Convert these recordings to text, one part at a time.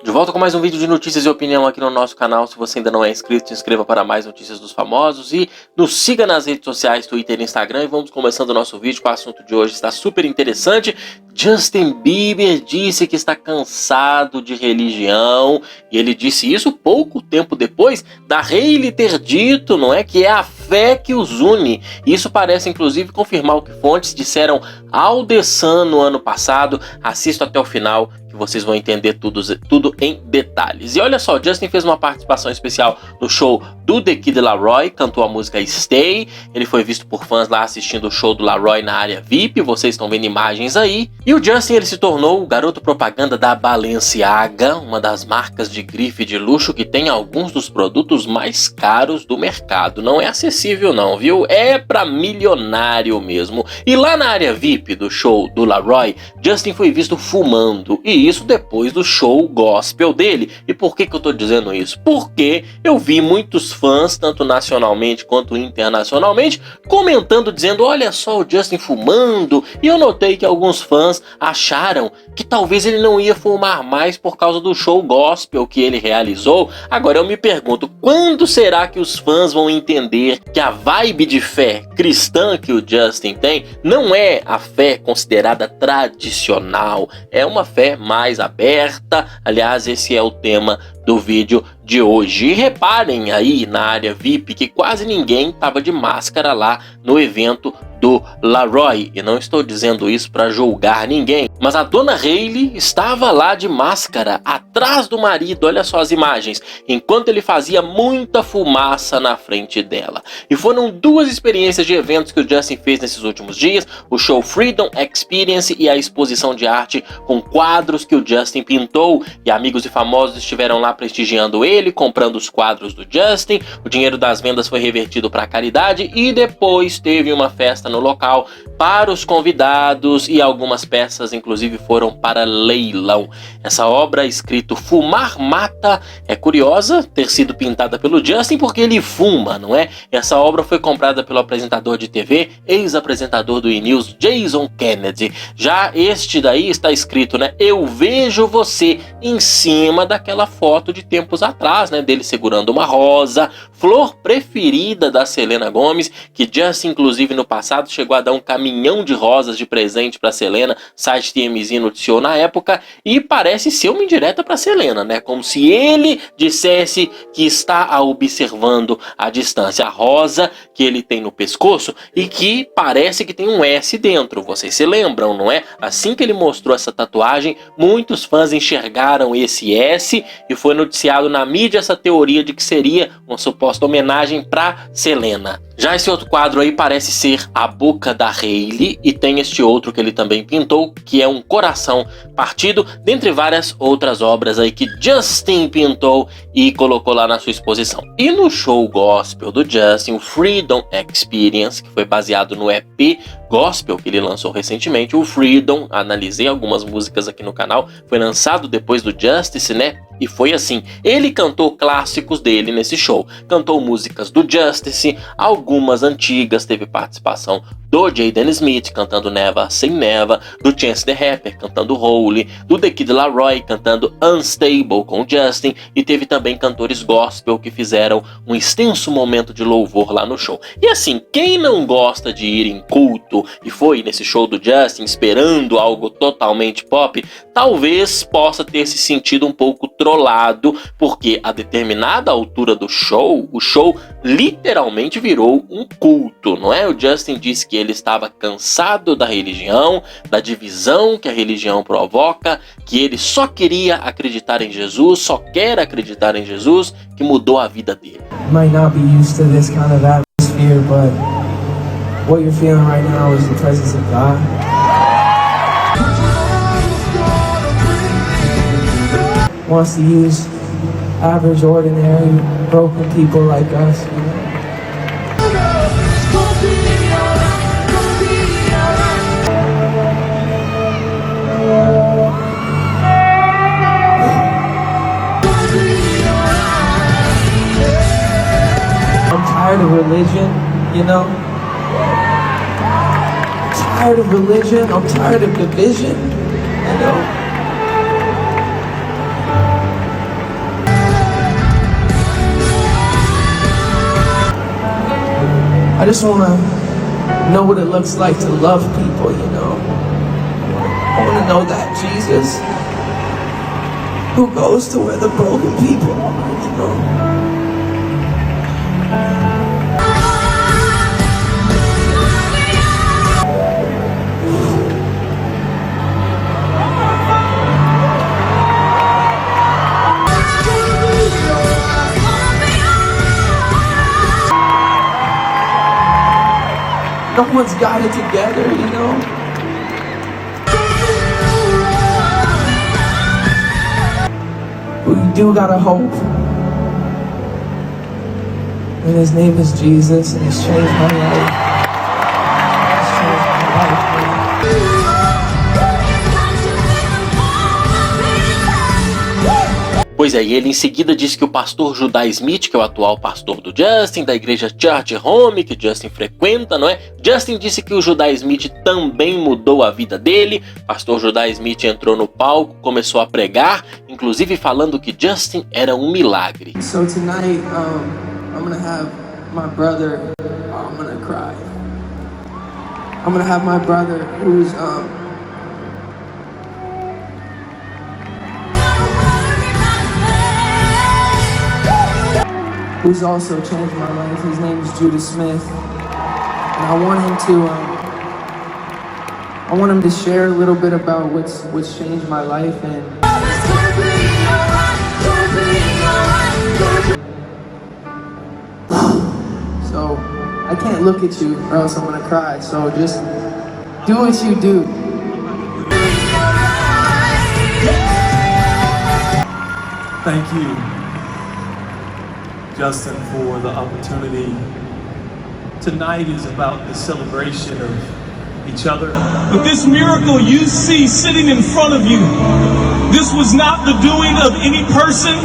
De volta com mais um vídeo de notícias e opinião aqui no nosso canal. Se você ainda não é inscrito, se inscreva para mais notícias dos famosos e nos siga nas redes sociais, Twitter e Instagram. E vamos começando o nosso vídeo com o assunto de hoje, está super interessante. Justin Bieber disse que está cansado de religião e ele disse isso pouco tempo depois da Hailey ter dito, não é, que é a fé que os une. Isso parece inclusive confirmar o que fontes disseram ao The Sun no ano passado. Assista até o final que vocês vão entender tudo em detalhes. E olha só, Justin fez uma participação especial no show do The Kid Laroi, cantou a música Stay. Ele foi visto por fãs lá assistindo o show do Laroi na área VIP, vocês estão vendo imagens aí. E o Justin, ele se tornou o garoto propaganda da Balenciaga, uma das marcas de grife de luxo que tem alguns dos produtos mais caros do mercado. Não é acessível não, viu? É pra milionário mesmo. E lá na área VIP do show do Laroi, Justin foi visto fumando, e isso depois do show gospel dele. E por que eu tô dizendo isso? Porque eu vi muitos fãs, tanto nacionalmente quanto internacionalmente, comentando, dizendo, olha só o Justin fumando, e eu notei que alguns fãs acharam que talvez ele não ia fumar mais por causa do show gospel que ele realizou. Agora eu me pergunto, quando será que os fãs vão entender que a vibe de fé cristã que o Justin tem não é a fé considerada tradicional, é uma fé mais aberta? Aliás, esse é o tema do vídeo de hoje. E reparem aí na área VIP que quase ninguém estava de máscara lá no evento do Laroi. E não estou dizendo isso para julgar ninguém, mas a dona Hailey estava lá de máscara atrás do marido, olha só as imagens, enquanto ele fazia muita fumaça na frente dela. E foram duas experiências de eventos que o Justin fez nesses últimos dias, o show Freedom Experience e a exposição de arte com quadros que o Justin pintou, e amigos e famosos estiveram lá prestigiando ele, comprando os quadros do Justin. O dinheiro das vendas foi revertido para a caridade e depois teve uma festa no local para os convidados e algumas peças inclusive foram para leilão. Essa obra escrito Fumar Mata é curiosa ter sido pintada pelo Justin porque ele fuma, não é? Essa obra foi comprada pelo apresentador de TV, ex-apresentador do E-News, Jason Kennedy. Já este daí está escrito, né, eu vejo você, em cima daquela foto de tempos atrás, né, dele segurando uma rosa, flor preferida da Selena Gomez, que Justin inclusive no passado chegou a dar um caminhão de rosas de presente para Selena, site TMZ noticiou na época, e parece ser uma indireta para Selena, né, como se ele dissesse que está a observando a distância, a rosa que ele tem no pescoço e que parece que tem um S dentro, vocês se lembram, não é? Assim que ele mostrou essa tatuagem, muitos fãs enxergaram esse S e foi noticiado na mídia essa teoria de que seria uma suposta homenagem para Selena. Já esse outro quadro aí parece ser a boca da Hailey e tem este outro que ele também pintou, que é um coração partido, dentre várias outras obras aí que Justin pintou e colocou lá na sua exposição. E no show gospel do Justin, o Freedom Experience, que foi baseado no EP gospel que ele lançou recentemente, o Freedom, analisei algumas músicas aqui no canal, foi lançado depois do Justice, né? E foi assim, ele cantou clássicos dele nesse show, cantou músicas do Justice, algumas antigas, teve participação do Jaden Smith cantando Never Say Never, do Chance the Rapper cantando Holy, do The Kid Laroi cantando Unstable com o Justin, e teve também cantores gospel que fizeram um extenso momento de louvor lá no show. E assim, quem não gosta de ir em culto e foi nesse show do Justin esperando algo totalmente pop, talvez possa ter se sentido um pouco trollado, porque a determinada altura do show, o show literalmente virou um culto, não é? O Justin disse que ele estava cansado da religião, da divisão que a religião provoca, que ele só queria acreditar em Jesus, só quer acreditar em Jesus, que mudou a vida dele. Might not be used to this kind of atmosphere, but what you're feeling right now is the presence of God. Wants to use average, ordinary, broken people like us. I'm tired of religion, you know? I'm tired of religion, I'm tired of division, you know? just want to know what it looks like to love people, you know. I want to know that Jesus who goes to where the broken people are, you know. No one's got it together, you know. We do got a hope. And his name is Jesus, and he's changed my life. He's changed my life, man. Pois é, e ele em seguida disse que o pastor Judah Smith, que é o atual pastor do Justin, da igreja Church Home, que Justin frequenta, não é? Justin disse que o Judah Smith também mudou a vida dele. Pastor Judah Smith entrou no palco, começou a pregar, inclusive falando que Justin era um milagre. So tonight, I'm gonna have my brother, I'm gonna cry. I'm gonna have my brother who's also changed my life. His name is Judah Smith, and I want him to share a little bit about what's changed my life. And so I can't look at you or else I'm gonna cry. So just do what you do. Thank you, Justin, for the opportunity. Tonight is about the celebration of each other. But this miracle you see sitting in front of you, this was not the doing of any person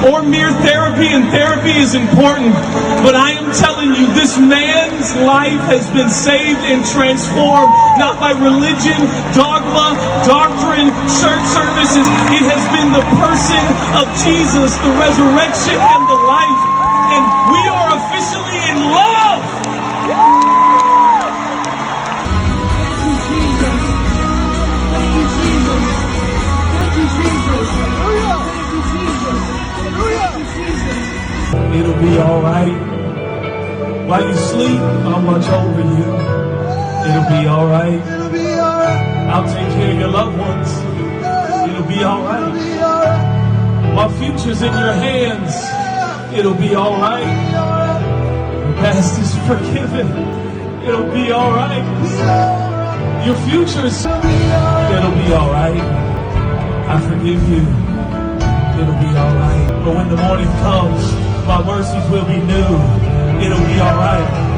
or mere therapy, and therapy is important, but I am telling you, this man's life has been saved and transformed, not by religion, dogma, doctrine, church services. It has been the person of Jesus, the resurrection and the life, and we are officially in love. It'll be alright. While you sleep, I'll watch over you. It'll be alright. I'll take care of your loved ones. It'll be alright. My future's in your hands. It'll be alright. Your past is forgiven. It'll be alright. Your future's, it'll be alright. I forgive you. It'll be alright. But when the morning comes, my mercies will be new. It'll be alright.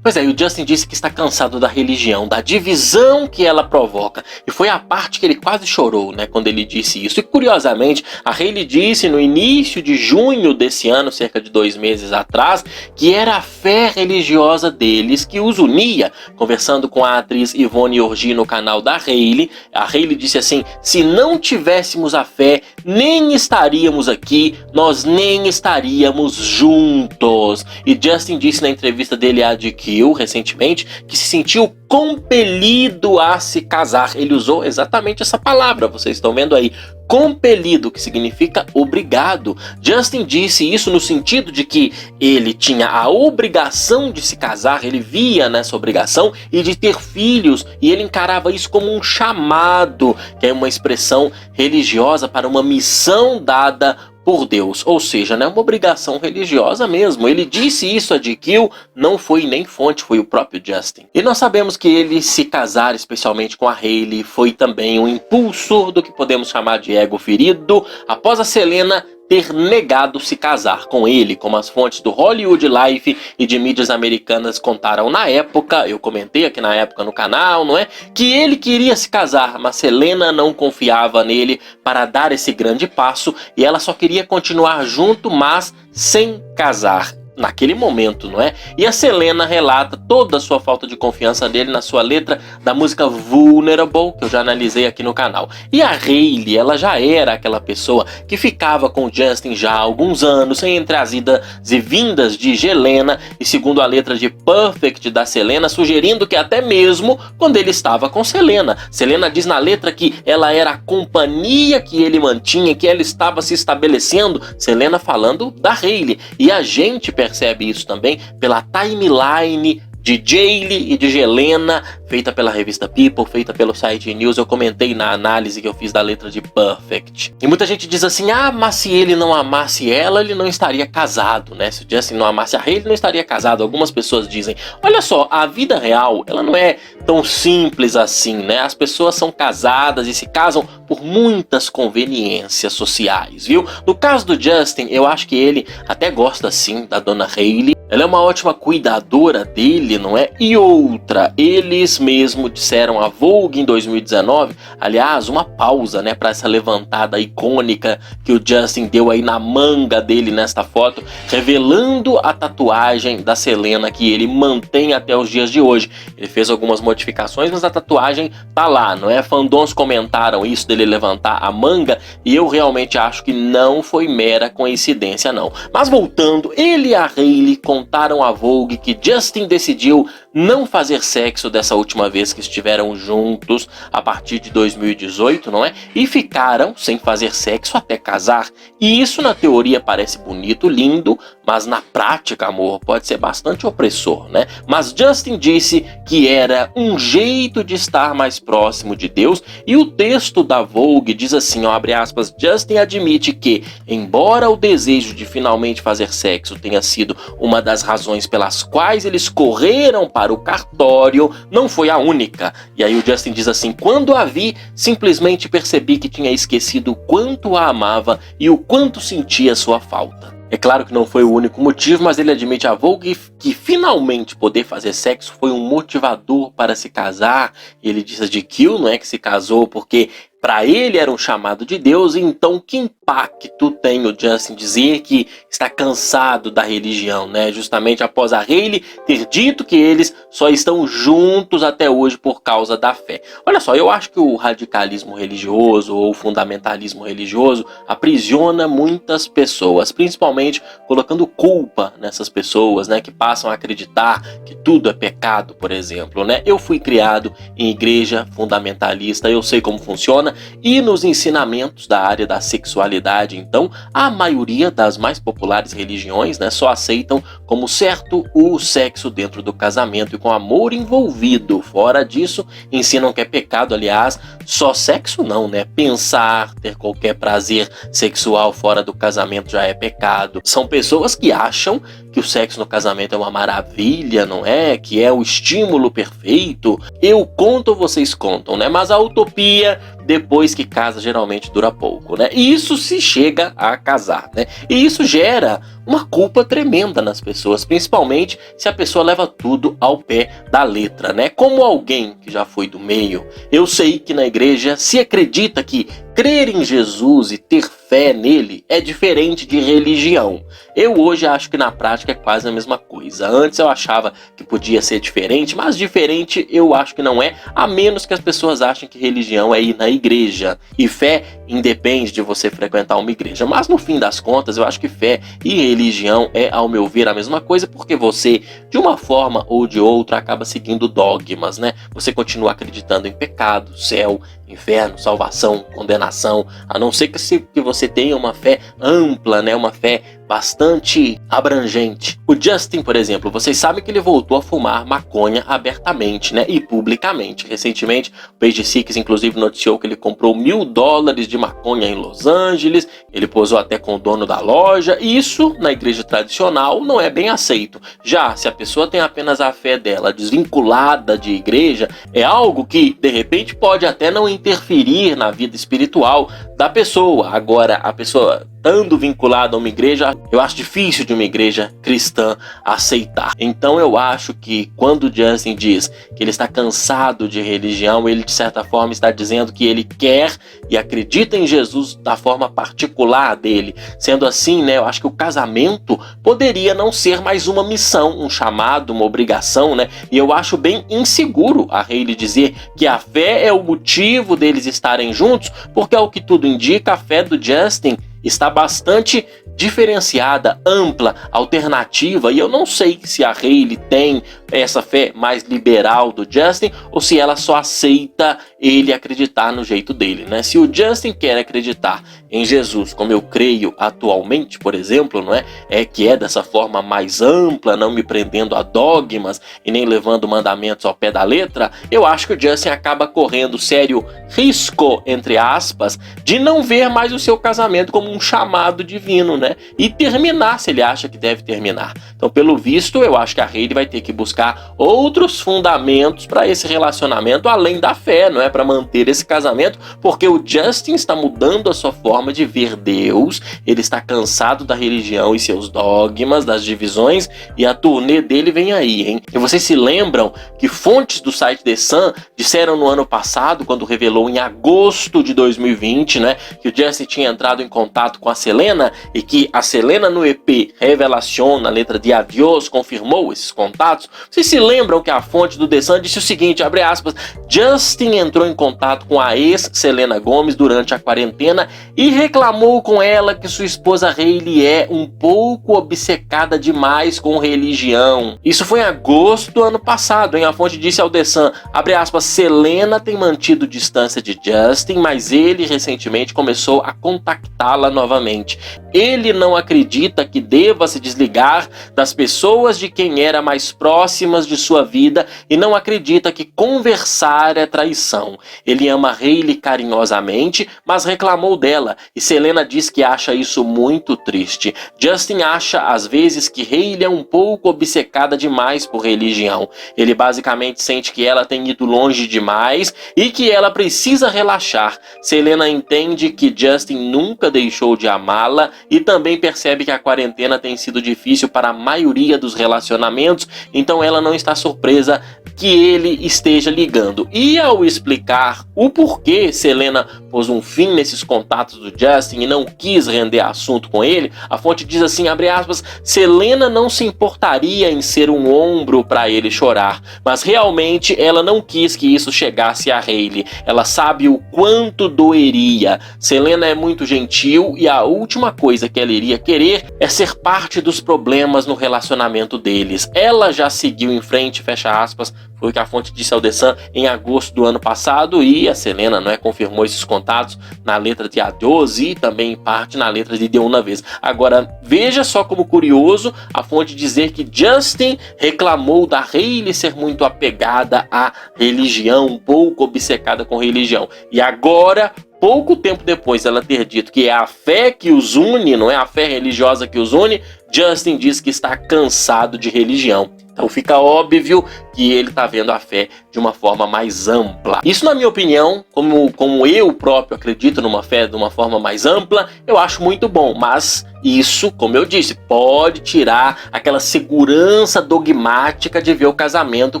Pois é, e o Justin disse que está cansado da religião, da divisão que ela provoca. E foi a parte que ele quase chorou, né, quando ele disse isso. E curiosamente, a Hailey disse no início de junho desse ano, cerca de 2 meses atrás, que era a fé religiosa deles que os unia. Conversando com a atriz Yvonne Orji no canal da Hailey, a Hailey disse assim: se não tivéssemos a fé, nem estaríamos aqui, nós nem estaríamos juntos. E Justin disse na entrevista dele à GQ recentemente que se sentiu compelido a se casar. Ele usou exatamente essa palavra, vocês estão vendo aí, compelido, que significa obrigado. Justin disse isso no sentido de que ele tinha a obrigação de se casar, ele via nessa obrigação e de ter filhos, e ele encarava isso como um chamado, que é uma expressão religiosa para uma missão dada por Deus, ou seja, não é uma obrigação religiosa mesmo. Ele disse isso a GQ, não foi nem fonte, foi o próprio Justin. E nós sabemos que ele se casar, especialmente com a Hailey, foi também um impulso do que podemos chamar de ego ferido, após a Selena ter negado se casar com ele, como as fontes do Hollywood Life e de mídias americanas contaram na época. Eu comentei aqui na época no canal, não é? Que ele queria se casar, mas Selena não confiava nele para dar esse grande passo e ela só queria continuar junto, mas sem casar. naquele momento, não é? E a Selena relata toda a sua falta de confiança dele na sua letra da música Vulnerable, que eu já analisei aqui no canal. E a Hailey, ela já era aquela pessoa que ficava com o Justin já há alguns anos, sem entre as idas e vindas de Helena, e segundo a letra de Perfect da Selena, sugerindo que até mesmo quando ele estava com Selena. Selena diz na letra que ela era a companhia que ele mantinha, que ela estava se estabelecendo, Selena falando da Hailey. E a gente percebe isso também pela timeline de Jaylee e de Helena, feita pela revista People, feita pelo site News. Eu comentei na análise que eu fiz da letra de Perfect. E muita gente diz assim, mas se ele não amasse ela, ele não estaria casado, né? Se o Justin não amasse a Hailey, ele não estaria casado. Algumas pessoas dizem, olha só, a vida real, ela não é tão simples assim, né? As pessoas são casadas e se casam por muitas conveniências sociais, viu? No caso do Justin, eu acho que ele até gosta sim da dona Hailey. Ela é uma ótima cuidadora dele, não é? E outra, eles mesmo disseram a Vogue em 2019, aliás, uma pausa, né, para essa levantada icônica que o Justin deu aí na manga dele nesta foto, revelando a tatuagem da Selena que ele mantém até os dias de hoje. Ele fez algumas modificações, mas a tatuagem tá lá, não é? Fandons comentaram isso dele levantar a manga e eu realmente acho que não foi mera coincidência, não. Mas voltando, ele e a Hailey contaram à Vogue que Justin decidiu não fazer sexo dessa última vez que estiveram juntos a partir de 2018, não é? E ficaram sem fazer sexo até casar. E isso na teoria parece bonito, lindo, mas na prática, amor, pode ser bastante opressor, né? Mas Justin disse que era um jeito de estar mais próximo de Deus, e o texto da Vogue diz assim, ó, abre aspas, Justin admite que, embora o desejo de finalmente fazer sexo tenha sido uma das razões pelas quais eles correram para o cartório, não foi a única. E aí o Justin diz assim, quando a vi, simplesmente percebi que tinha esquecido o quanto a amava e o quanto sentia sua falta. É claro que não foi o único motivo, mas ele admite à Vogue que finalmente poder fazer sexo foi um motivador para se casar. Ele diz a GQ, não é, que se casou porque para ele era um chamado de Deus. Então que impacto tem o Justin dizer que está cansado da religião, né? Justamente após a Hailey ter dito que eles só estão juntos até hoje por causa da fé. Olha só, eu acho que o radicalismo religioso ou o fundamentalismo religioso aprisiona muitas pessoas, principalmente colocando culpa nessas pessoas, né, que passam a acreditar que tudo é pecado, por exemplo, né? Eu fui criado em igreja fundamentalista, eu sei como funciona. E nos ensinamentos da área da sexualidade, então, a maioria das mais populares religiões, né, só aceitam como certo o sexo dentro do casamento e com amor envolvido. Fora disso, ensinam que é pecado, aliás, só sexo não, né? Pensar, ter qualquer prazer sexual fora do casamento já é pecado. São pessoas que acham que o sexo no casamento é uma maravilha, não é? Que é o estímulo perfeito. Eu conto, vocês contam, né? Mas a utopia, depois que casa, geralmente dura pouco, né? E isso se chega a casar, né? E isso gera uma culpa tremenda nas pessoas, principalmente se a pessoa leva tudo ao pé da letra, né? Como alguém que já foi do meio, eu sei que na igreja se acredita que crer em Jesus e ter fé nele é diferente de religião. Eu hoje acho que na prática é quase a mesma coisa. Antes eu achava que podia ser diferente, mas diferente eu acho que não é, a menos que as pessoas achem que religião é ir na igreja. E fé independe de você frequentar uma igreja. Mas no fim das contas, eu acho que fé e religião é, ao meu ver, a mesma coisa, porque você, de uma forma ou de outra, acaba seguindo dogmas, né? Você continua acreditando em pecado, céu, inferno, salvação, condenação, a não ser que você tenha uma fé ampla, né? Uma fé bastante abrangente. O Justin, por exemplo, vocês sabem que ele voltou a fumar maconha abertamente, né? E publicamente. Recentemente, o Page Six, inclusive, noticiou que ele comprou $1.000 de maconha em Los Angeles. Ele posou até com o dono da loja. E isso, na igreja tradicional, não é bem aceito. Já, se a pessoa tem apenas a fé dela desvinculada de igreja, é algo que, de repente, pode até não interferir na vida espiritual da pessoa. Agora, a pessoa estando vinculado a uma igreja, eu acho difícil de uma igreja cristã aceitar. Então eu acho que quando Justin diz que ele está cansado de religião, ele de certa forma está dizendo que ele quer e acredita em Jesus da forma particular dele. Sendo assim, né, eu acho que o casamento poderia não ser mais uma missão, um chamado, uma obrigação, né? E eu acho bem inseguro a Hailey dizer que a fé é o motivo deles estarem juntos, porque ao que tudo indica, a fé do Justin está bastante diferenciada, ampla, alternativa, e eu não sei se a Hailey tem essa fé mais liberal do Justin ou se ela só aceita ele acreditar no jeito dele, né? Se o Justin quer acreditar em Jesus, como eu creio atualmente, por exemplo, não é? Que é dessa forma mais ampla, não me prendendo a dogmas e nem levando mandamentos ao pé da letra, eu acho que o Justin acaba correndo sério risco, entre aspas, de não ver mais o seu casamento como um chamado divino, né? E terminar se ele acha que deve terminar. Então, pelo visto, eu acho que a Hailey vai ter que buscar outros fundamentos para esse relacionamento além da fé, não é? Para manter esse casamento, porque o Justin está mudando a sua forma de ver Deus, ele está cansado da religião e seus dogmas, das divisões, e a turnê dele vem aí, hein? E vocês se lembram que fontes do site The Sun disseram no ano passado, quando revelou em agosto de 2020, né, que o Justin tinha entrado em contato com a Selena e que a Selena no EP Revelación, na letra de Adiós, confirmou esses contatos. Vocês se lembram que a fonte do The Sun disse o seguinte, abre aspas, Justin entrou em contato com a ex-Selena Gomez durante a quarentena e reclamou com ela que sua esposa Hailey é um pouco obcecada demais com religião. Isso foi em agosto do ano passado, hein? A fonte disse ao The Sun, abre aspas, Selena tem mantido distância de Justin, mas ele recentemente começou a contactá-la novamente. Ele não acredita que deva se desligar das pessoas de quem era mais próximas de sua vida e não acredita que conversar é traição. Ele ama Hailey carinhosamente, mas reclamou dela e Selena diz que acha isso muito triste. Justin acha às vezes que Hailey é um pouco obcecada demais por religião. Ele basicamente sente que ela tem ido longe demais e que ela precisa relaxar. Selena entende que Justin nunca deixou de amá-la e também percebe que a quarentena tem sido difícil para a maioria dos relacionamentos, então ela não está surpresa que ele esteja ligando. E ao explicar o porquê Selena pôs um fim nesses contatos do Justin e não quis render assunto com ele, a fonte diz assim, abre aspas, Selena não se importaria em ser um ombro para ele chorar, mas realmente ela não quis que isso chegasse a Hailey. Ela sabe o quanto doeria. Selena é muito gentil e a última coisa que ela iria querer é ser parte dos problemas no relacionamento deles. Ela já seguiu em frente, fecha aspas, foi o que a fonte disse ao The Sun em agosto do ano passado, e a Selena, não é, confirmou esses contatos na letra de Adiós e também em parte na letra de De Una Vez. Agora, veja só como curioso a fonte dizer que Justin reclamou da Hailey ser muito apegada à religião, um pouco obcecada com religião. E agora, pouco tempo depois dela ter dito que é a fé que os une, não é a fé religiosa que os une, Justin diz que está cansado de religião. Então fica óbvio que ele está vendo a fé de uma forma mais ampla. Isso, na minha opinião, como eu próprio acredito numa fé de uma forma mais ampla, eu acho muito bom, mas isso, como eu disse, pode tirar aquela segurança dogmática de ver o casamento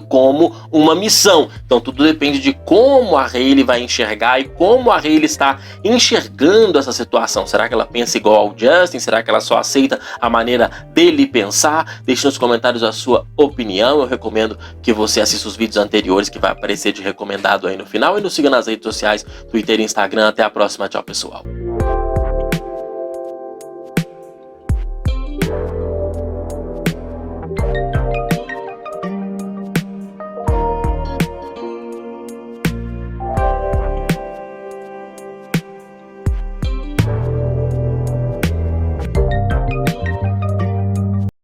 como uma missão. Então tudo depende de como a Hailey vai enxergar e como a Hailey está enxergando essa situação. Será que ela pensa igual ao Justin? Será que ela só aceita a maneira dele pensar? Deixe nos comentários a sua opinião. Eu recomendo que você assista os vídeos anteriores que vai aparecer de recomendado aí no final e nos siga nas redes sociais, Twitter e Instagram. Até a próxima. Tchau, pessoal.